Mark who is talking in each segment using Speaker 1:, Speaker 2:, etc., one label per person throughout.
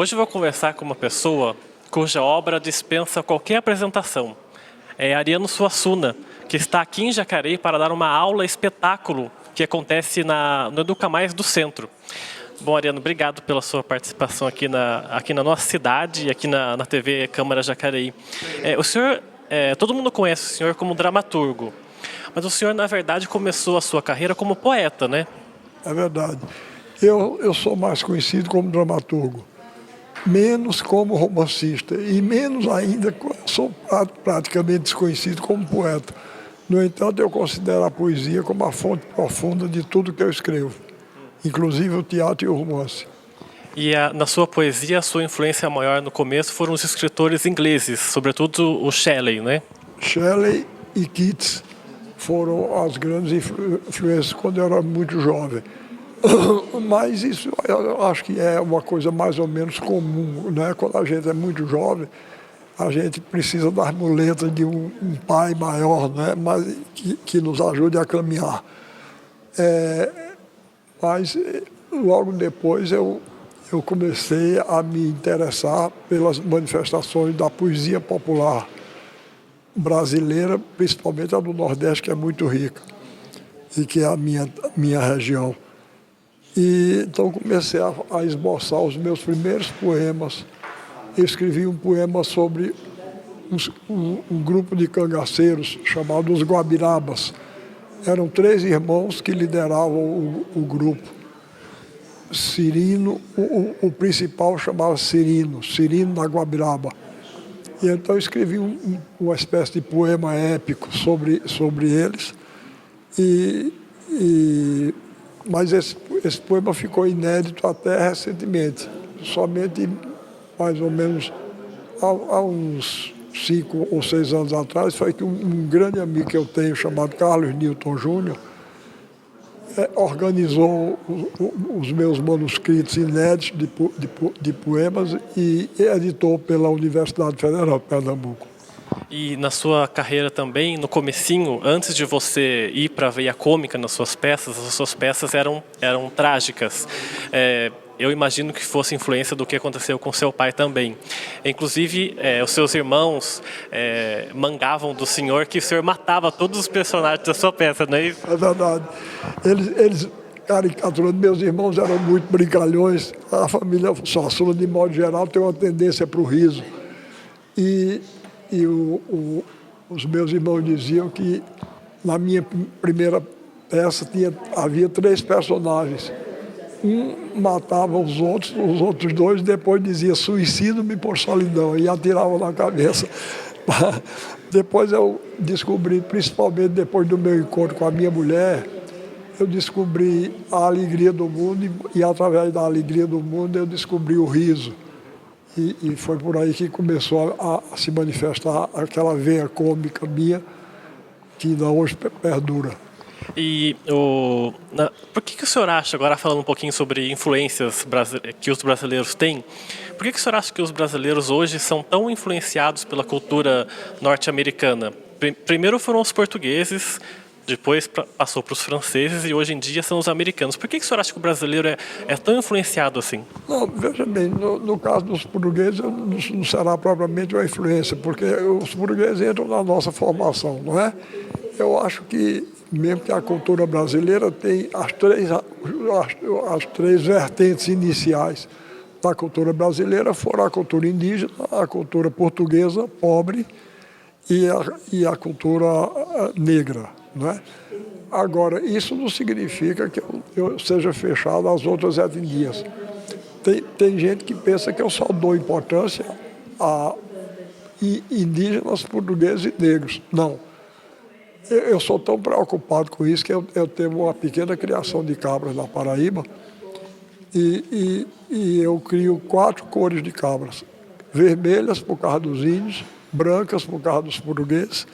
Speaker 1: Hoje eu vou conversar com uma pessoa cuja obra dispensa qualquer apresentação. É Ariano Suassuna, que está aqui em Jacareí para dar uma aula espetáculo que acontece no Educa Mais do Centro. Bom, Ariano, obrigado pela sua participação aqui na nossa cidade e aqui na TV Câmara Jacareí. O senhor, todo mundo conhece o senhor como dramaturgo, mas o senhor, na verdade, começou a sua carreira como poeta, né?
Speaker 2: É verdade. Eu sou mais conhecido como dramaturgo, menos como romancista e menos ainda sou praticamente desconhecido como poeta. No entanto, eu considero a poesia como a fonte profunda de tudo que eu escrevo, inclusive o teatro e o romance.
Speaker 1: E na sua poesia, a sua influência maior no começo foram os escritores ingleses, sobretudo o Shelley, né?
Speaker 2: Shelley e Keats foram as grandes influências quando eu era muito jovem. Mas isso eu acho que é uma coisa mais ou menos comum, né? Quando a gente é muito jovem, a gente precisa das muletas de um pai maior, né? Mas que nos ajude a caminhar. Mas logo depois eu comecei a me interessar pelas manifestações da poesia popular brasileira, principalmente a do Nordeste, que é muito rica e que é a minha região. E então comecei a esboçar os meus primeiros poemas. Eu escrevi um poema sobre um grupo de cangaceiros chamado os Guabirabas. Eram 3 irmãos que lideravam o grupo. Cirino, o principal chamava Cirino da Guabiraba. E então eu escrevi uma espécie de poema épico sobre eles. Mas esse poema ficou inédito até recentemente. Somente, mais ou menos, há uns 5 ou 6 anos atrás, foi que um grande amigo que eu tenho, chamado Carlos Newton Júnior, organizou os meus manuscritos inéditos de poemas e editou pela Universidade Federal de Pernambuco.
Speaker 1: E na sua carreira também, no comecinho, antes de você ir para a veia cômica nas suas peças, as suas peças eram trágicas. Eu imagino que fosse influência do que aconteceu com seu pai também. Inclusive, os seus irmãos mangavam do senhor que o senhor matava todos os personagens da sua peça, não é isso?
Speaker 2: É verdade. Eles caricaturando, meus irmãos eram muito brincalhões. A família Suassuna, de modo geral, tem uma tendência para o riso. E os meus irmãos diziam que na minha primeira peça havia 3 personagens. Um matava os outros 2, depois dizia suicido-me por solidão e atirava na cabeça. Depois eu descobri, principalmente depois do meu encontro com a minha mulher, eu descobri a alegria do mundo e através da alegria do mundo eu descobri o riso. E foi por aí que começou a se manifestar aquela veia cômica minha, que ainda hoje perdura.
Speaker 1: E por que o senhor acha, agora falando um pouquinho sobre influências que os brasileiros têm, por que o senhor acha que os brasileiros hoje são tão influenciados pela cultura norte-americana? Primeiro foram os portugueses, depois passou para os franceses e hoje em dia são os americanos. Por que o senhor acha que o brasileiro é tão influenciado assim?
Speaker 2: Não, veja bem, no caso dos portugueses não será propriamente uma influência, porque os portugueses entram na nossa formação, não é? Eu acho que, mesmo que a cultura brasileira tem as 3 vertentes iniciais da cultura brasileira, foram a cultura indígena, a cultura portuguesa, pobre, e a cultura negra, não é? Agora, isso não significa que eu seja fechado às outras etnias. Tem gente que pensa que eu só dou importância a indígenas, portugueses e negros. Não. Eu sou tão preocupado com isso que eu tenho uma pequena criação de cabras na Paraíba e eu crio 4 cores de cabras. Vermelhas por causa dos índios, brancas por causa dos portugueses,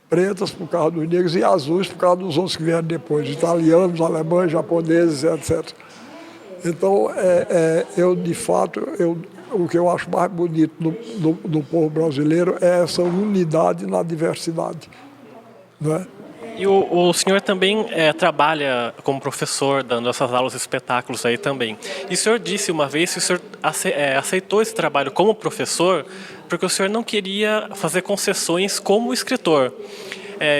Speaker 2: pretas por causa dos negros e azuis por causa dos outros que vieram depois, italianos, alemães, japoneses, etc. Então, eu de fato, o que eu acho mais bonito do povo brasileiro é essa unidade na diversidade, não é?
Speaker 1: E o senhor também trabalha como professor, dando essas aulas de espetáculos aí também. E o senhor disse uma vez que o senhor aceitou esse trabalho como professor porque o senhor não queria fazer concessões como escritor.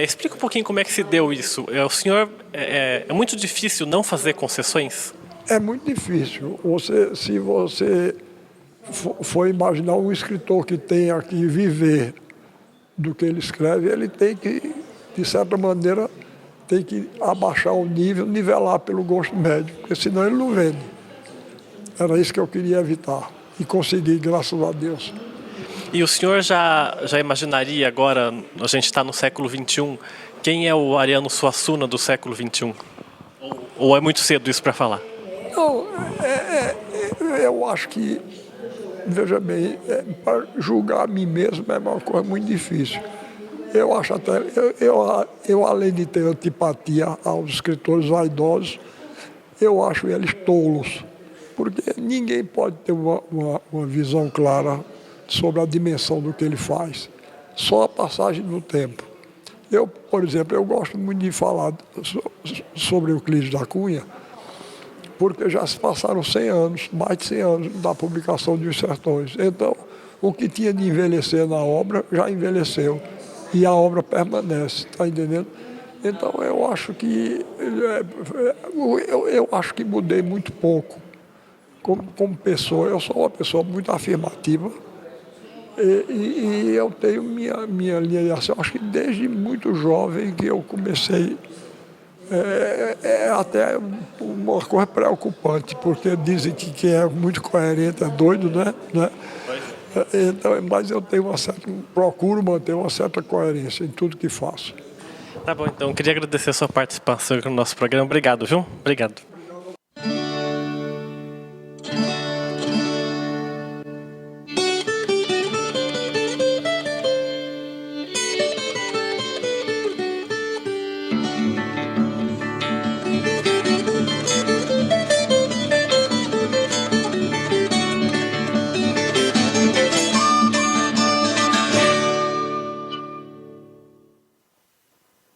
Speaker 1: Explica um pouquinho como é que se deu isso. O senhor, é muito difícil não fazer concessões?
Speaker 2: É muito difícil. Se você for imaginar um escritor que tenha que viver do que ele escreve, ele tem que, de certa maneira, tem que abaixar o nível, nivelar pelo gosto médio, porque senão ele não vende. Era isso que eu queria evitar e consegui, graças a Deus.
Speaker 1: E o senhor já imaginaria agora, a gente está no século XXI, quem é o Ariano Suassuna do século XXI? Ou é muito cedo isso para falar?
Speaker 2: Não, eu acho que, veja bem, para julgar a mim mesmo é uma coisa muito difícil. Eu acho até, eu além de ter antipatia aos escritores vaidosos, eu acho eles tolos, porque ninguém pode ter uma visão clara sobre a dimensão do que ele faz, só a passagem do tempo. Eu, por exemplo, eu gosto muito de falar sobre Euclides da Cunha, porque já se passaram 100 anos, mais de 100 anos da publicação de Os Sertões. Então, o que tinha de envelhecer na obra já envelheceu e a obra permanece, está entendendo? Então, eu acho que mudei muito pouco como pessoa. Eu sou uma pessoa muito afirmativa e eu tenho minha linha de ação. Acho que desde muito jovem que eu comecei. É até uma coisa preocupante, porque dizem que quem é muito coerente é doido, né? Então, mas eu tenho procuro manter uma certa coerência em tudo que faço.
Speaker 1: Tá bom, então, queria agradecer a sua participação aqui no nosso programa. Obrigado, viu? Obrigado.